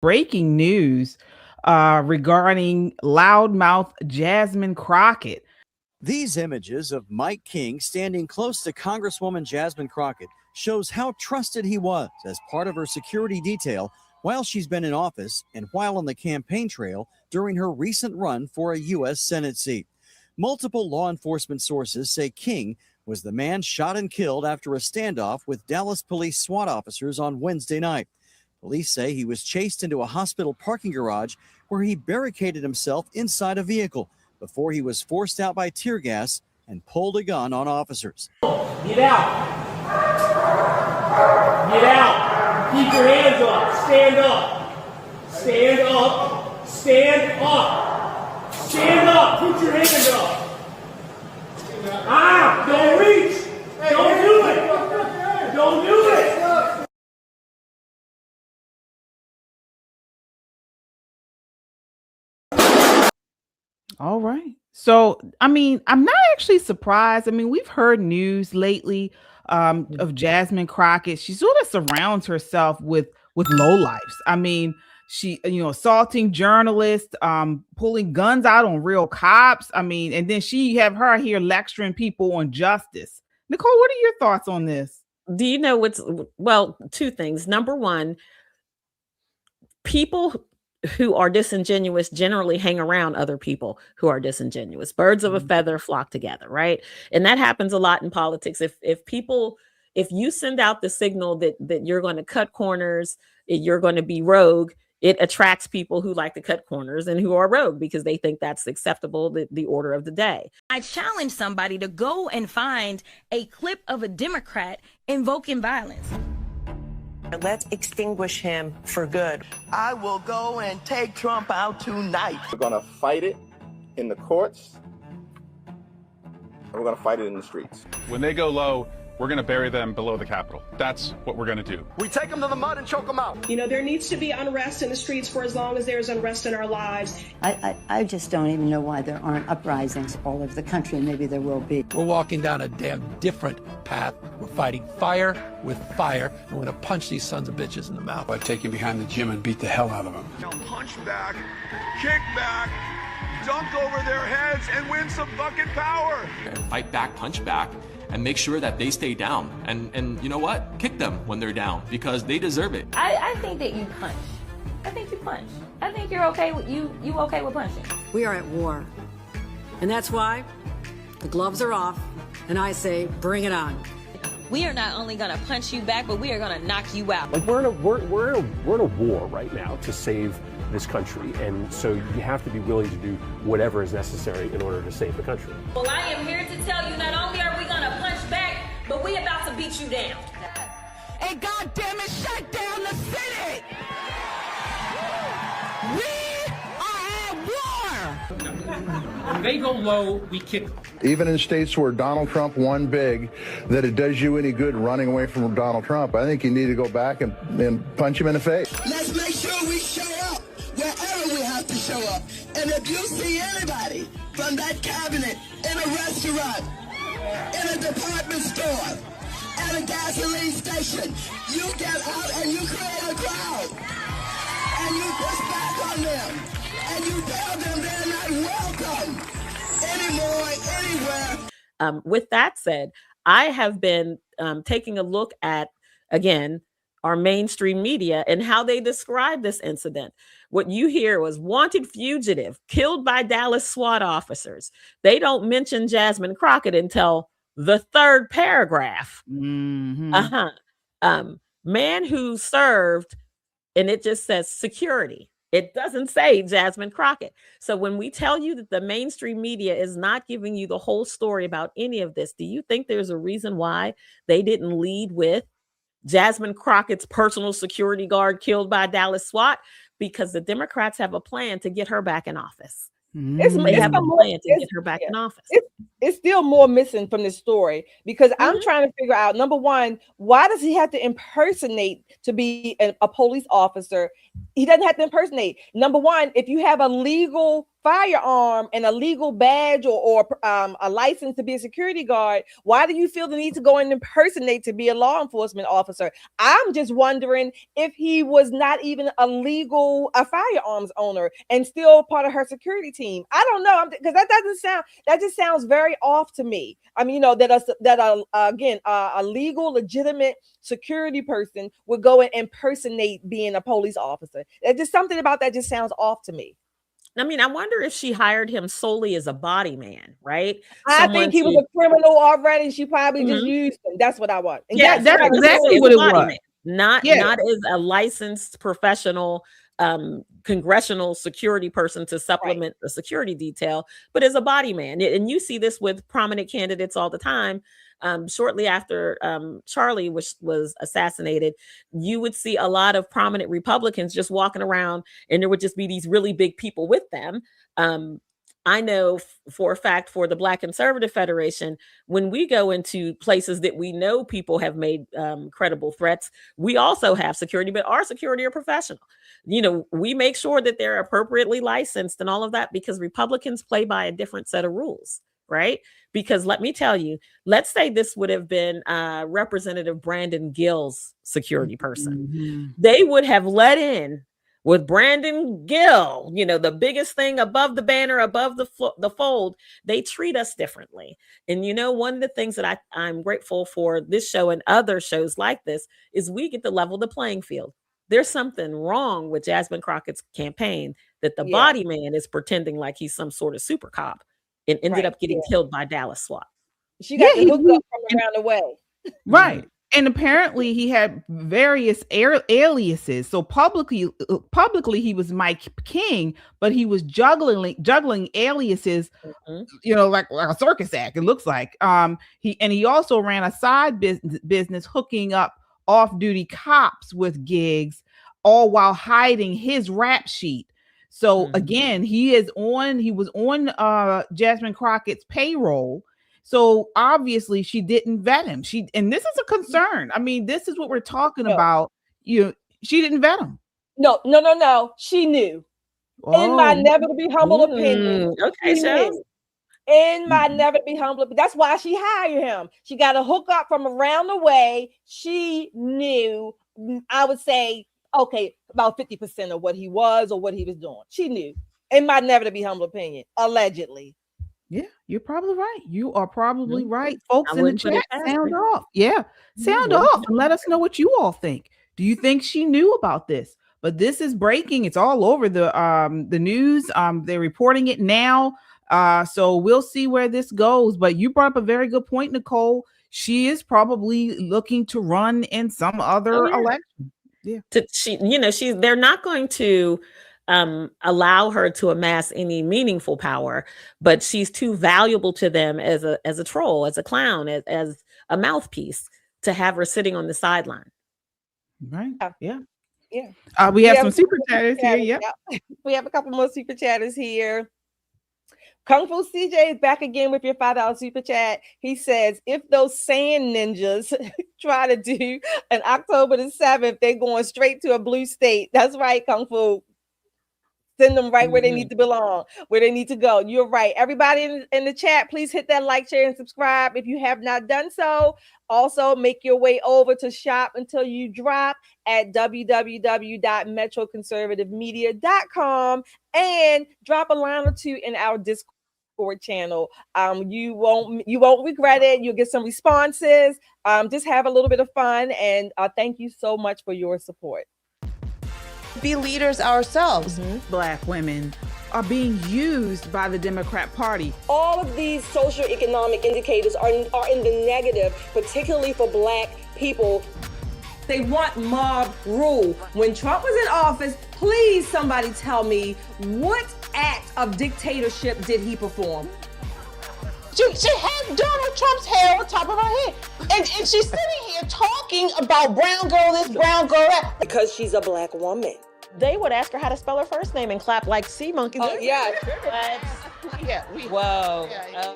Breaking news regarding loudmouth Jasmine Crockett. These images of Mike King standing close to Congresswoman Jasmine Crockett shows how trusted he was as part of her security detail while she's been in office and while on the campaign trail during her recent run for a U.S. Senate seat. Multiple law enforcement sources say King was the man shot and killed after a standoff with Dallas Police SWAT officers on Wednesday night. Police say he was chased into a hospital parking garage where he barricaded himself inside a vehicle before he was forced out by tear gas and pulled a gun on officers. Get out. Get out. Keep your hands up. Stand up. Stand up. Stand up. Stand up. Put your hands up. Don't reach. Don't do it. Don't do it. All right. So, I mean, I'm not actually surprised. I mean, we've heard news lately of Jasmine Crockett. She sort of surrounds herself with lowlifes. I mean, she, assaulting journalists, pulling guns out on real cops. I mean, and then she have her here lecturing people on justice. Nicole, what are your thoughts on this? Do you know well, two things. Number one, people who are disingenuous generally hang around other people who are disingenuous. Birds of a feather flock together, right? And that happens a lot in politics. If you send out the signal that you're going to cut corners, you're going to be rogue, it attracts people who like to cut corners and who are rogue because they think that's acceptable, the order of the day. I challenge somebody to go and find a clip of a Democrat invoking violence. Let's extinguish him for good. I will go and take Trump out tonight. We're going to fight it in the courts, and we're going to fight it in the streets. When they go low, we're going to bury them below the Capitol. That's what we're going to do. We take them to the mud and choke them out. There needs to be unrest in the streets for as long as there's unrest in our lives. I just don't even know why there aren't uprisings all over the country, and maybe there will be. We're walking down a damn different path. We're fighting fire with fire, and we're going to punch these sons of bitches in the mouth. I take him behind the gym and beat the hell out of them. Now punch back, kick back, dunk over their heads, and win some fucking power. Fight back, punch back, and make sure that they stay down. And you know what? Kick them when they're down because they deserve it. I think that you punch. I think you punch. I think you're okay with you okay with punching. We are at war. And that's why the gloves are off and I say bring it on. We are not only going to punch you back, but we are going to knock you out. Like we're in a war right now to save this country, and so you have to be willing to do whatever is necessary in order to save the country. Well, I am here to tell you, not only are we going to punch back, but we about to beat you down. And goddamn it, shut down the city! We are at war! When they go low, we kick them. Even in states where Donald Trump won big, that it does you any good running away from Donald Trump, I think you need to go back and punch him in the face. Let's make sure we show up wherever we have to show up. And if you see anybody from that cabinet in a restaurant, in a department store, at a gasoline station, you get out and you create a crowd. And you push back on them. And you tell them they're not welcome anymore, anywhere. With that said, I have been taking a look at, again, our mainstream media and how they describe this incident. What you hear was wanted fugitive killed by Dallas SWAT officers. They don't mention Jasmine Crockett until the third paragraph. Man who served, and it just says security. It doesn't say Jasmine Crockett. So when we tell you that the mainstream media is not giving you the whole story about any of this, do you think there's a reason why they didn't lead with Jasmine Crockett's personal security guard killed by Dallas SWAT? Because the Democrats have a plan to get her back in office. They have a plan to get her back in office. It's still more missing from this story because I'm trying to figure out, number one, why does he have to impersonate to be a police officer? He doesn't have to impersonate. Number one, if you have a legal firearm and a legal badge or a license to be a security guard, why do you feel the need to go and impersonate to be a law enforcement officer? I'm just wondering if he was not even a firearms owner and still part of her security team. I don't know, because that just sounds very off to me. I mean, a legal, legitimate security person would go and impersonate being a police officer. There's just something about that just sounds off to me. I mean, I wonder if she hired him solely as a body man, right? I think he was a criminal already. She probably just used him. That's what I want. And yeah, that's exactly what it was. Not as a licensed professional congressional security person to supplement the security detail, but as a body man. And you see this with prominent candidates all the time. Shortly after Charlie was assassinated, you would see a lot of prominent Republicans just walking around, and there would just be these really big people with them. I know for a fact for the Black Conservative Federation, when we go into places that we know people have made credible threats, we also have security, but our security are professional. You know, we make sure that they're appropriately licensed and all of that, because Republicans play by a different set of rules, right? Because let me tell you, let's say this would have been Representative Brandon Gill's security person. They would have let in with Brandon Gill, you know, the biggest thing above the banner, above the fold. They treat us differently. And, you know, one of the things that I'm grateful for this show and other shows like this is we get to level the playing field. There's something wrong with Jasmine Crockett's campaign that the body man is pretending like he's some sort of super cop and ended up getting killed by Dallas SWAT. She got the hook up from around the way. Right. And apparently he had various aliases. So publicly he was Mike King, but he was juggling aliases, you know, like a circus act, it looks like. He also ran a side business hooking up off-duty cops with gigs, all while hiding his rap sheet. So again, he was on Jasmine Crockett's payroll. So obviously she didn't vet him. And this is a concern. I mean, this is what we're talking about. You know, she didn't vet him. No. She knew. In my never to be humble opinion. Okay, in my never to be humble. That's why she hired him. She got a hook up from around the way. She knew, I would say, okay, about 50% of what he was or what he was doing. She knew. In my never to be humble opinion, allegedly. Yeah, you're probably right. You are probably right. Folks in the chat, sound off. Yeah, sound off and let us know what you all think. Do you think she knew about this? But this is breaking. It's all over the news. They're reporting it now. So we'll see where this goes. But you brought up a very good point, Nicole. She is probably looking to run in some other election. Yeah. They're not going to allow her to amass any meaningful power, but she's too valuable to them as a troll, as a clown, as a mouthpiece to have her sitting on the sideline. Right. Yeah. We have some super chatters here. Yeah. We have a couple more super chatters here. Kung Fu CJ is back again with your $5 super chat. He says, if those sand ninjas try to do an October the 7th, they're going straight to a blue state. That's right, Kung Fu. Send them right where they need to belong, where they need to go. You're right. Everybody in the chat, please hit that like, share, and subscribe if you have not done so. Also, make your way over to Shop Until You Drop at www.metroconservativemedia.com and drop a line or two in our Discord channel. You won't regret it. You'll get some responses. Just have a little bit of fun, and thank you so much for your support. Be leaders ourselves. Black women are being used by the Democrat Party. All of these socioeconomic indicators are in the negative, particularly for Black people. They want mob rule. When Trump was in office, please somebody tell me what act of dictatorship did he perform? She had Donald Trump's hair on top of her head. And she's sitting here talking about brown girl this, brown girl that. Because she's a Black woman. They would ask her how to spell her first name and clap like sea monkeys. Oh, yeah. Whoa. Yeah.